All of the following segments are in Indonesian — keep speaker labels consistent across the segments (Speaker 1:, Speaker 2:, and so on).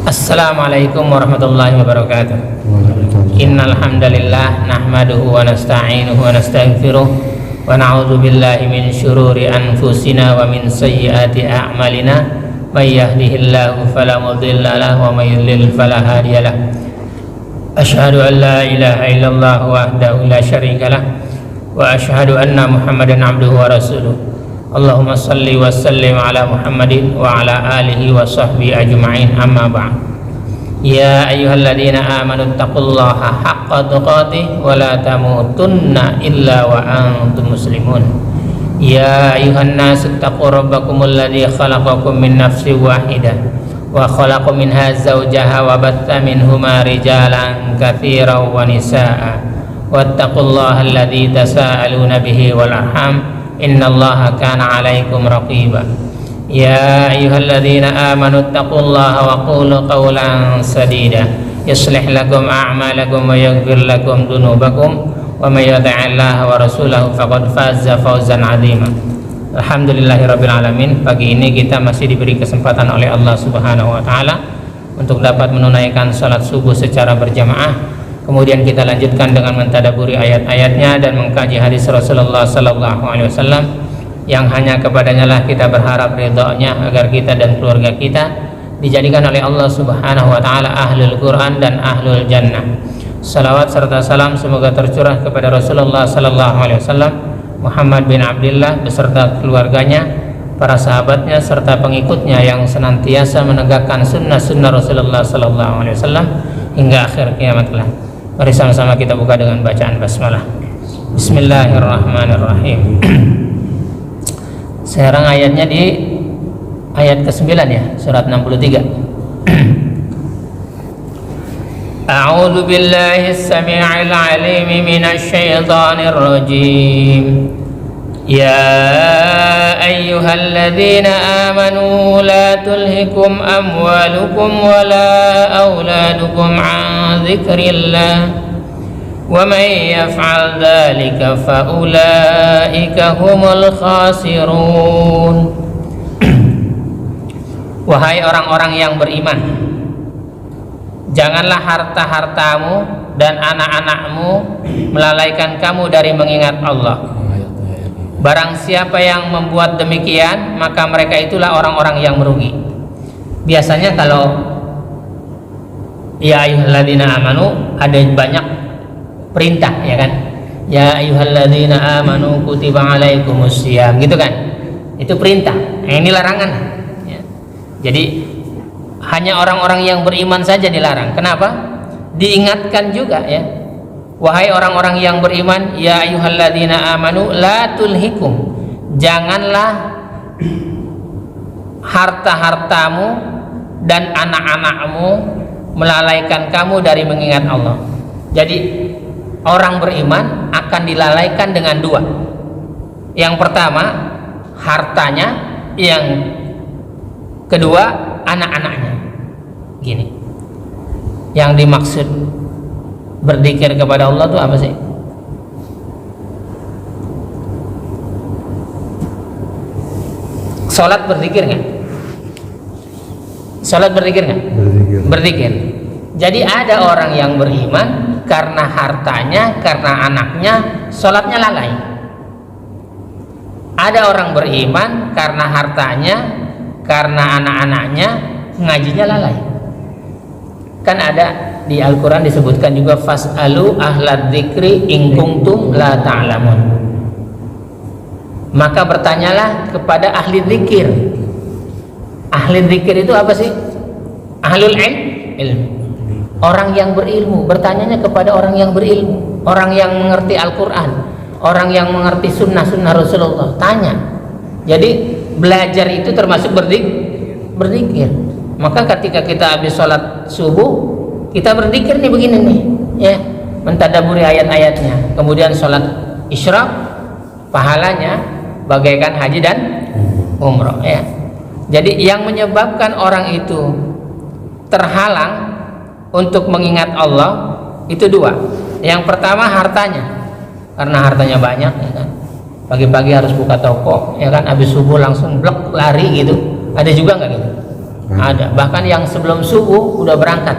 Speaker 1: Assalamualaikum warahmatullahi wabarakatuh. Innal hamdalillah nahmaduhu wa nasta'inuhu wa nastaghfiruh wa na'udzu billahi min syururi anfusina wa min sayyiati a'malina may yahdihillahu fala mudilla lahu wa may yudlil fala hadiya lahu. Asyhadu an la ilaha illallah wahdahu la syarika lah wa asyhadu anna Muhammadan abduhu wa rasuluh. Allahumma salli wa sallim ala Muhammadin wa ala alihi wa sahbihi ajma'in, amma ba'd. Ya ayyuhalladzina amanu taqullaha haqqa tuqatih wa la tamutunna illa wa antum muslimun. Ya ayyuhan nasu taqu rabbakumul ladzi khalaqakum min nafsin wahidah wa khalaqa minha zawjaha wa batta minhuma rijalan katsiran wa nisaa'a wattaqullaha alladzi tasaaluna bihi wal arham innallaha kana 'alaikum raqiba. Ya ayyuhalladzina amanu taqullaha wa qulu qawlan sadida yuslih lakum a'malakum wa yaghfir lakum dhunubakum wa may yuti'illaha wa rasulahu faqad faza fawzan 'azima. Alhamdulillahirabbil alamin. Pagi ini kita masih diberi kesempatan oleh Allah Subhanahu wa taala untuk dapat menunaikan salat subuh secara berjamaah. Kemudian kita lanjutkan dengan mentadaburi ayat-ayatnya dan mengkaji hadis Rasulullah sallallahu alaihi wasallam yang hanya kepadanya lah kita berharap ridha-Nya agar kita dan keluarga kita dijadikan oleh Allah Subhanahu wa taala ahlul Quran dan ahlul jannah. Salawat serta salam semoga tercurah kepada Rasulullah sallallahu alaihi wasallam, Muhammad bin Abdullah beserta keluarganya, para sahabatnya serta pengikutnya yang senantiasa menegakkan sunnah-sunnah Rasulullah sallallahu alaihi wasallam hingga akhir kiamat kelak. Mari sama-sama kita buka dengan bacaan basmalah. Bismillahirrahmanirrahim. Sekarang ayatnya di ayat ke-9 ya, surat 63. A'udzu billahi as-sami'il 'alim minasy syaithanir rajim. Ya ayyuhalladzina amanu la tulhikum amwalukum wala auladukum an dzikrillah wa may yaf'al dzalika fa ulaika humul khasirun. Wahai orang-orang yang beriman, janganlah harta-hartamu dan anak-anakmu melalaikan kamu dari mengingat Allah. Barang siapa yang membuat demikian, maka mereka itulah orang-orang yang merugi. Biasanya kalau ya ayyuhalladzina amanu ada banyak perintah, ya kan? Ya ayyuhalladzina amanu kutiba alaikumussyiyam, gitu kan? Itu perintah. Ini larangan. Ya. Jadi hanya orang-orang yang beriman saja dilarang. Kenapa? Diingatkan juga ya. Wahai orang-orang yang beriman, ya ayyuhalladzina amanu la tulhikum, janganlah harta-hartamu dan anak-anakmu melalaikan kamu dari mengingat Allah. Jadi orang beriman akan dilalaikan dengan dua. Yang pertama hartanya, yang kedua anak-anaknya. Gini, yang dimaksud berzikir kepada Allah itu apa sih? Salat berzikir nggak? Salat berzikir nggak? Berzikir. Jadi ada orang yang beriman karena hartanya, karena anaknya, salatnya lalai. Ada orang beriman karena hartanya, karena anak-anaknya, ngajinya lalai. Kan ada di Al-Quran disebutkan juga fas'alu ahlad dzikri in kuntum la ta'lamun. Maka bertanyalah kepada ahli dzikir. Ahli dzikir itu apa sih? Ahlul ilm. Orang yang berilmu. Bertanyanya kepada orang yang berilmu, orang yang mengerti Al-Quran, orang yang mengerti sunnah-sunnah Rasulullah. Tanya. Jadi belajar itu termasuk berzikir. Maka ketika kita habis sholat subuh, kita berzikir nih begini nih, ya, mentadaburi ayat-ayatnya. Kemudian sholat isyraq, pahalanya bagaikan haji dan umroh, ya. Jadi yang menyebabkan orang itu terhalang untuk mengingat Allah itu dua. Yang pertama hartanya, karena hartanya banyak, ya kan. Pagi-pagi harus buka toko, ya kan. Habis subuh langsung blok lari gitu. Ada juga nggak gitu? Ada. Bahkan yang sebelum subuh udah berangkat.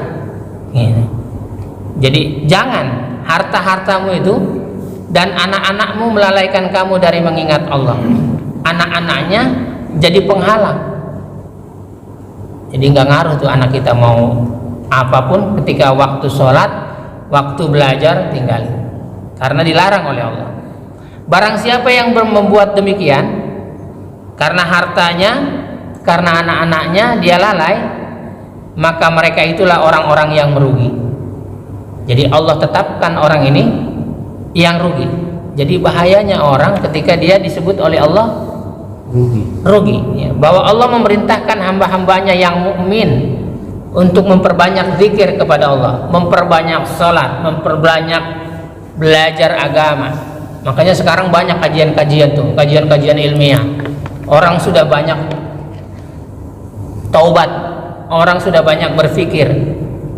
Speaker 1: Gitu. Jadi jangan harta-hartamu itu dan anak-anakmu melalaikan kamu dari mengingat Allah. Anak-anaknya jadi penghalang. Jadi nggak ngaruh tuh anak kita mau apapun, ketika waktu sholat, waktu belajar tinggalin, karena dilarang oleh Allah. Barang siapa yang membuat demikian, karena hartanya, karena anak-anaknya dia lalai, maka mereka itulah orang-orang yang merugi. Jadi Allah tetapkan orang ini yang rugi. Jadi bahayanya orang ketika dia disebut oleh Allah rugi, ya. Bahwa Allah memerintahkan hamba-hambanya yang mukmin untuk memperbanyak zikir kepada Allah, memperbanyak sholat, memperbanyak belajar agama. Makanya sekarang banyak kajian-kajian tuh, kajian-kajian ilmiah. Orang sudah banyak taubat, orang sudah banyak berpikir,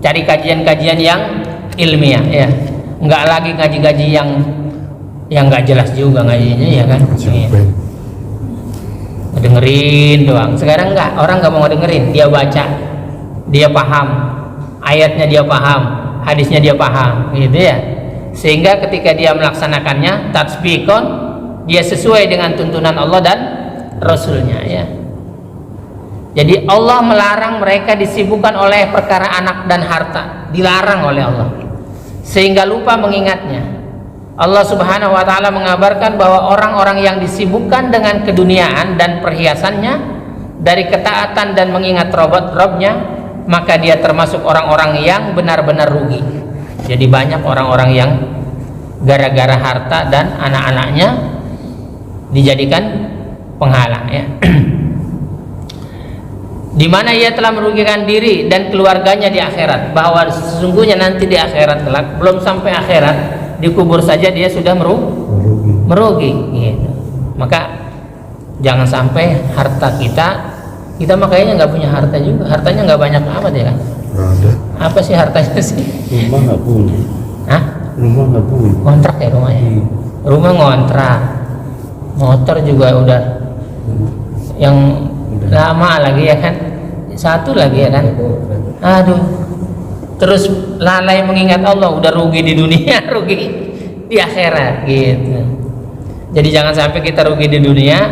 Speaker 1: cari kajian-kajian yang ilmiah, ya. Nggak lagi ngaji-ngaji yang nggak jelas juga ngajinya, ya kan? Dengerin doang. Sekarang enggak, orang nggak mau dengerin, dia baca, dia paham ayatnya, dia paham hadisnya, dia paham, gitu ya. Sehingga ketika dia melaksanakannya tatbiqon, dia sesuai dengan tuntunan Allah dan Rasulnya, ya. Jadi Allah melarang mereka disibukkan oleh perkara anak dan harta, dilarang oleh Allah, sehingga lupa mengingatnya. Allah Subhanahu wa ta'ala mengabarkan bahwa orang-orang yang disibukkan dengan keduniaan dan perhiasannya dari ketaatan dan mengingat Robnya, maka dia termasuk orang-orang yang benar-benar rugi. Jadi banyak orang-orang yang gara-gara harta dan anak-anaknya dijadikan penghalang, ya. Di mana ia telah merugikan diri dan keluarganya di akhirat, bahwa sesungguhnya nanti di akhirat kelak, belum sampai akhirat, dikubur saja dia sudah merugi, gitu. Maka jangan sampai harta kita makanya nggak punya harta juga, hartanya nggak banyak amat, ya kan?
Speaker 2: Ada.
Speaker 1: Apa sih hartanya sih?
Speaker 2: Rumah nggak punya.
Speaker 1: Hah?
Speaker 2: Rumah nggak punya.
Speaker 1: Kontrak ya rumahnya. Rumah ngontrak, motor juga udah yang lama lagi, ya kan? Satu lagi, ya kan? Aduh. Terus lalai mengingat Allah, udah rugi di dunia, rugi di akhirat, gitu. Jadi jangan sampai kita rugi di dunia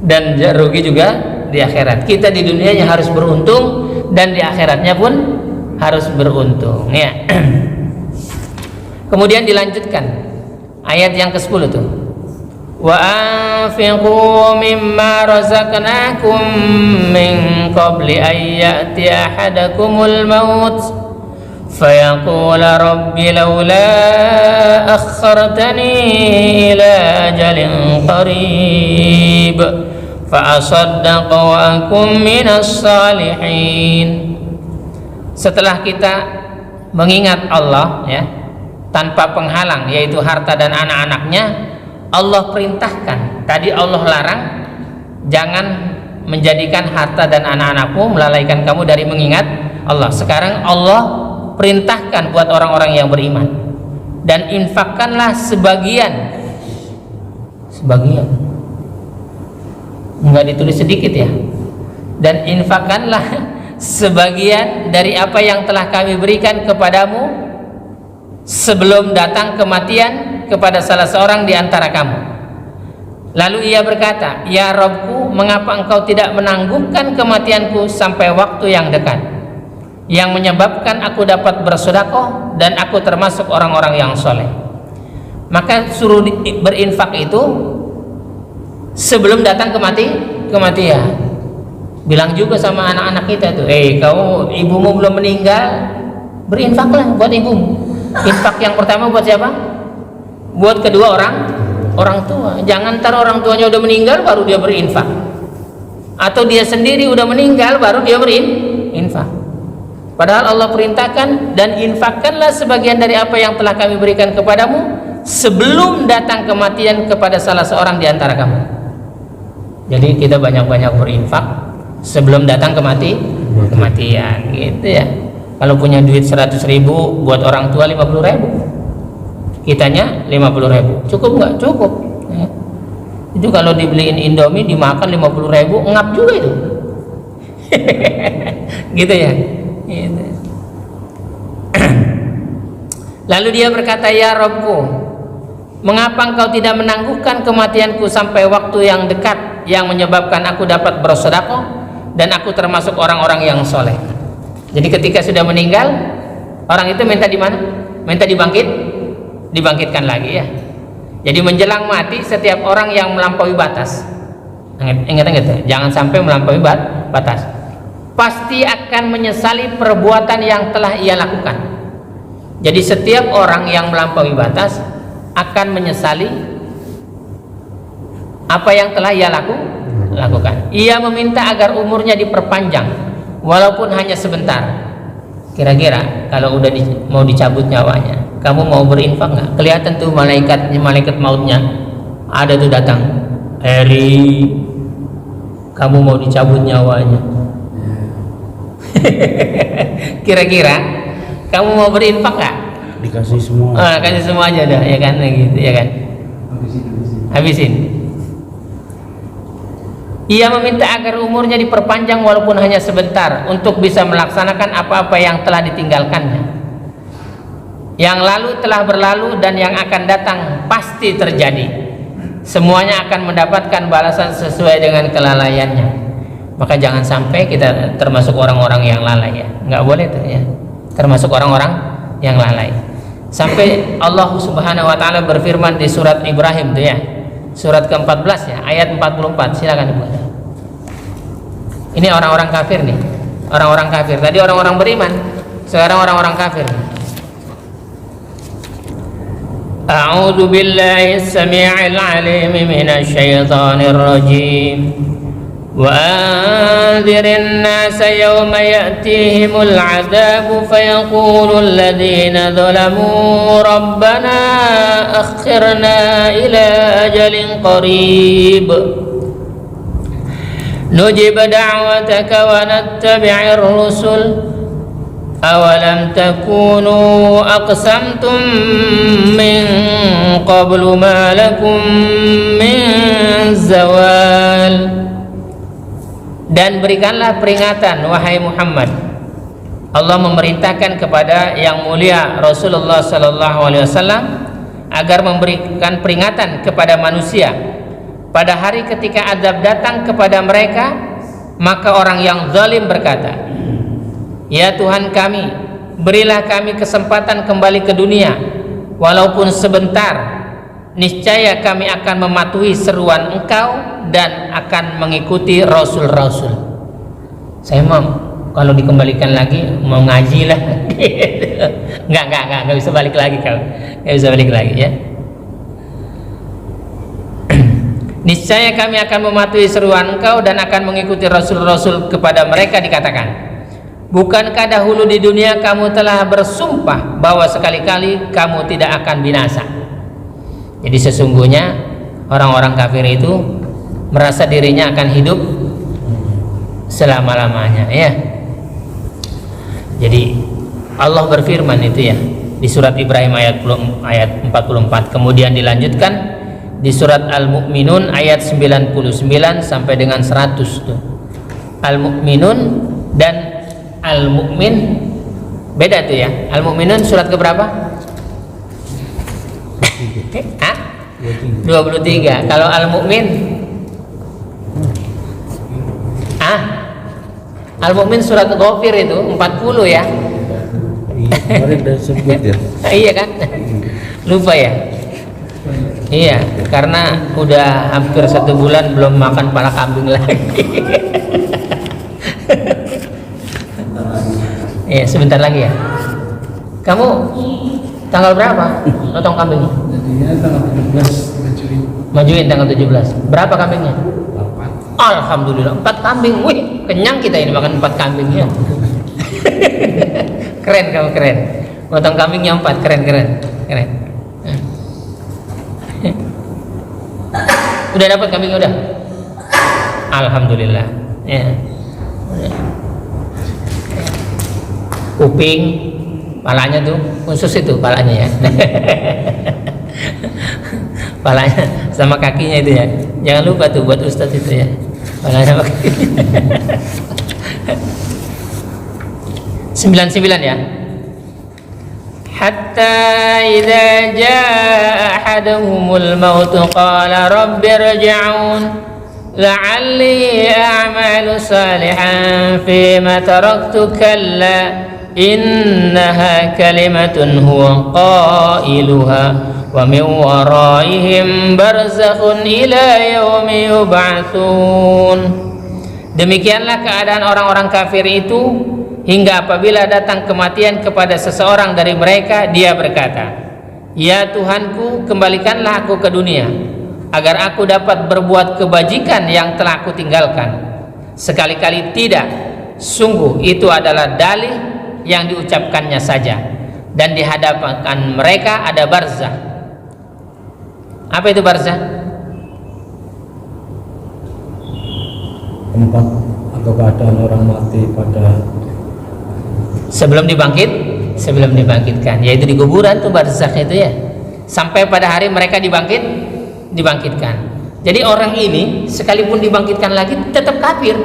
Speaker 1: dan rugi juga di akhirat. Kita di dunianya harus beruntung dan di akhiratnya pun harus beruntung, ya. Kemudian dilanjutkan ayat yang ke-10 tuh. Wa anfiqu mimma razaqnakum min qabli an ya'ti ahadakumul maut فيقول رب لولا أخرتني إلى أجل قريب فأصدق وأكن من الصالحين. Setelah kita mengingat Allah, ya, tanpa penghalang, yaitu harta dan anak-anaknya, Allah perintahkan. Tadi Allah larang, jangan menjadikan harta dan anak-anakmu melalaikan kamu dari mengingat Allah. Sekarang Allah perintahkan buat orang-orang yang beriman, dan infakkanlah sebagian, enggak ditulis sedikit, ya, dan infakkanlah sebagian dari apa yang telah kami berikan kepadamu sebelum datang kematian kepada salah seorang di antara kamu. Lalu ia berkata, ya Rabbku, mengapa engkau tidak menangguhkan kematianku sampai waktu yang dekat, yang menyebabkan aku dapat bersedekah dan aku termasuk orang-orang yang soleh. Maka suruh berinfak itu sebelum datang kematian. Bilang juga sama anak-anak kita tuh, kau ibumu belum meninggal, berinfaklah buat ibumu. Infak yang pertama buat siapa? Buat kedua orang tua. Jangan ntar orang tuanya udah meninggal baru dia berinfak, atau dia sendiri udah meninggal baru dia berinfak. Padahal Allah perintahkan, dan infakkanlah sebagian dari apa yang telah kami berikan kepadamu sebelum datang kematian kepada salah seorang di antara kamu. Jadi kita banyak-banyak berinfak sebelum datang kematian, gitu ya. Kalau punya duit 100.000 buat orang tua 50.000, kitanya 50.000, cukup nggak? Cukup, ya. Itu kalau dibeliin Indomie dimakan 50.000, ngap juga itu. Gitu ya. Gitu. Lalu dia berkata, ya Rabbku, mengapa engkau tidak menangguhkan kematianku sampai waktu yang dekat yang menyebabkan aku dapat bersedekah dan aku termasuk orang-orang yang soleh. Jadi ketika sudah meninggal, orang itu minta di mana? Minta dibangkitkan lagi ya. Jadi menjelang mati setiap orang yang melampaui batas, ingat, jangan sampai melampaui batas, pasti akan menyesali perbuatan yang telah ia lakukan. Jadi setiap orang yang melampaui batas akan menyesali apa yang telah ia lakukan. Ia meminta agar umurnya diperpanjang walaupun hanya sebentar. Kira-kira kalau udah mau dicabut nyawanya, kamu mau berinfak nggak? Kelihatan tuh malaikat mautnya ada tuh datang. Eri, kamu mau dicabut nyawanya. Kira-kira kamu mau berinfak nggak?
Speaker 2: Dikasih semua.
Speaker 1: Kasih semua aja dah, ya kan, gitu, ya kan. Habisin. Ia meminta agar umurnya diperpanjang walaupun hanya sebentar untuk bisa melaksanakan apa-apa yang telah ditinggalkannya. Yang lalu telah berlalu dan yang akan datang pasti terjadi. Semuanya akan mendapatkan balasan sesuai dengan kelalaiannya. Maka jangan sampai kita termasuk orang-orang yang lalai ya. Nggak boleh tuh ya. Termasuk orang-orang yang lalai. Sampai Allah Subhanahu wa taala berfirman di surat Ibrahim tuh ya. Surat ke-14 ya, ayat 44. Silakan dibuka. Ini orang-orang kafir nih. Orang-orang kafir. Tadi orang-orang beriman, sekarang orang-orang kafir. A'udzu billahi as-sami'il 'alim minasy syaithanir rajim. وأنذر الناس يوم يأتيهم العذاب فيقول الذين ظلموا ربنا أخرنا إلى أجل قريب نجب دعوتك ونتبع الرسل أولم تكونوا أقسمتم من قبل ما لكم من زوال. Dan berikanlah peringatan wahai Muhammad. Allah memerintahkan kepada yang mulia Rasulullah sallallahu alaihi wasallam agar memberikan peringatan kepada manusia pada hari ketika azab datang kepada mereka. Maka orang yang zalim berkata, ya Tuhan kami, berilah kami kesempatan kembali ke dunia walaupun sebentar. Niscaya kami akan mematuhi seruan Engkau dan akan mengikuti rasul-rasul. Saya mau kalau dikembalikan lagi mau ngaji lah. Enggak bisa balik lagi kau. Enggak bisa balik lagi ya. Niscaya kami akan mematuhi seruan Engkau dan akan mengikuti rasul-rasul. Kepada mereka dikatakan, bukankah dahulu di dunia kamu telah bersumpah bahwa sekali-kali kamu tidak akan binasa? Jadi sesungguhnya orang-orang kafir itu merasa dirinya akan hidup selama-lamanya ya. Jadi Allah berfirman itu ya di surat Ibrahim ayat 44. Kemudian dilanjutkan di surat Al-Mu'minun ayat 99 sampai dengan 100 tuh. Al-Mu'minun dan Al-Mu'min beda tuh ya. Al-Mu'minun surat keberapa? 23. Kalau Al-Mu'min Al-Mu'min surat Ghafir itu 40 ya.
Speaker 2: Kemarin udah sebut ya.
Speaker 1: Iya kan? Lupa ya? Iya, karena udah hampir 1 bulan belum makan pala kambing lagi. Iya, sebentar lagi ya. Kamu tanggal berapa potong kambingnya?
Speaker 3: Jadinya tanggal 17
Speaker 1: Majuin tanggal 17. Berapa kambingnya? 4. Alhamdulillah 4 kambing. Wih, kenyang kita ini makan 4 kambingnya. Keren kamu, keren. Potong kambingnya 4, keren. Udah dapat kambingnya udah? Alhamdulillah. Ya. Kuping, palanya tuh khusus itu palanya ya. Palanya sama kakinya itu ya. Jangan lupa tuh buat ustadz itu ya. Palanya pakai. 99 ya. Hatta idza jaa ahaduhumul maut qala rabbi irji'un la'alli a'malu salihan fima taraktu kalla innaha kalimatun huwa qailuha wa min waraihim barzakhun ila yaumi yub'atsun. Demikianlah keadaan orang-orang kafir itu hingga apabila datang kematian kepada seseorang dari mereka, dia berkata, ya Tuhanku, kembalikanlah aku ke dunia agar aku dapat berbuat kebajikan yang telah aku tinggalkan. Sekali-kali tidak, sungguh itu adalah dalih yang diucapkannya saja, dan di hadapan mereka ada barzah. Apa itu barzah?
Speaker 2: Tempat atau keadaan orang mati pada
Speaker 1: sebelum dibangkitkan, yaitu di kuburan tuh barzakh itu ya, sampai pada hari mereka dibangkitkan. Jadi orang ini sekalipun dibangkitkan lagi tetap kafir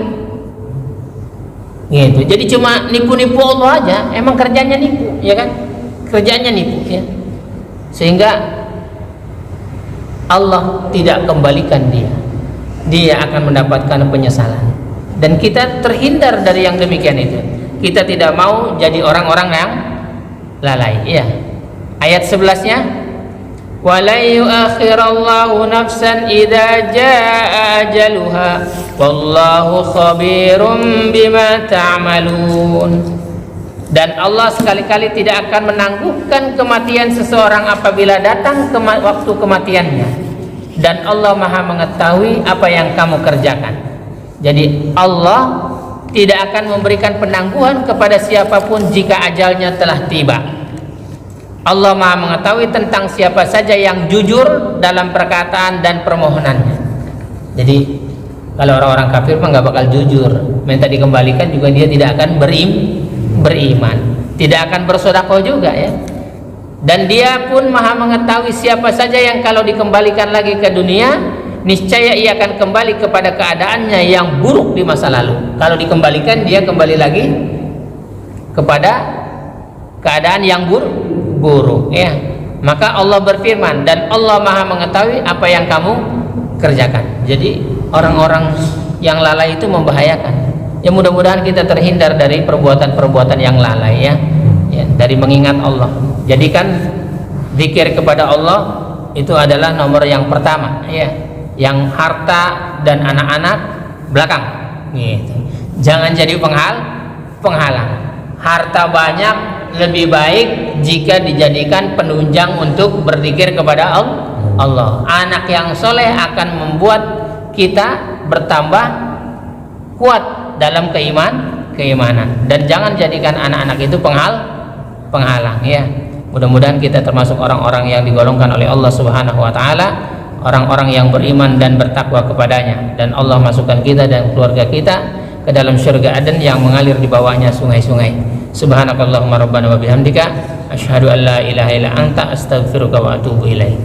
Speaker 1: gitu. Jadi cuma nipu-nipu Allah aja, emang kerjanya nipu, ya kan, kerjanya nipu ya, sehingga Allah tidak kembalikan dia akan mendapatkan penyesalan. Dan kita terhindar dari yang demikian itu. Kita tidak mau jadi orang-orang yang lalai. Iya. Ayat 11-nya, "Wala yu'akhirallahu nafsan idza jaa ajaluha wallahu khabirum bima ta'malun." Dan Allah sekali-kali tidak akan menangguhkan kematian seseorang apabila datang waktu kematiannya. Dan Allah Maha mengetahui apa yang kamu kerjakan. Jadi Allah tidak akan memberikan penangguhan kepada siapapun jika ajalnya telah tiba. Allah Maha mengetahui tentang siapa saja yang jujur dalam perkataan dan permohonannya. Jadi kalau orang-orang kafir mah nggak bakal jujur, minta dikembalikan juga dia tidak akan beriman, tidak akan bersedekah juga ya. Dan dia pun Maha mengetahui siapa saja yang kalau dikembalikan lagi ke dunia, niscaya ia akan kembali kepada keadaannya yang buruk di masa lalu. Kalau dikembalikan, dia kembali lagi kepada keadaan yang buruk ya. Maka Allah berfirman, dan Allah Maha mengetahui apa yang kamu kerjakan. Jadi orang-orang yang lalai itu membahayakan. Ya mudah-mudahan kita terhindar dari perbuatan-perbuatan yang lalai ya, dari mengingat Allah. Jadikan zikir kepada Allah itu adalah nomor yang pertama ya. Yang harta dan anak-anak belakang gitu. Jangan jadi penghalang. Harta banyak lebih baik jika dijadikan penunjang untuk berzikir kepada Allah. Anak yang soleh akan membuat kita bertambah kuat dalam keimanan. Dan jangan jadikan anak-anak itu penghalang ya. Mudah-mudahan kita termasuk orang-orang yang digolongkan oleh Allah Subhanahu wa taala, orang-orang yang beriman dan bertakwa kepadanya, dan Allah masukkan kita dan keluarga kita ke dalam surga Aden yang mengalir di bawahnya sungai-sungai. Subhanakallahumma rabbana wa bihamdika asyhadu an la ilaha illa anta astaghfiruka wa atubu ilaik.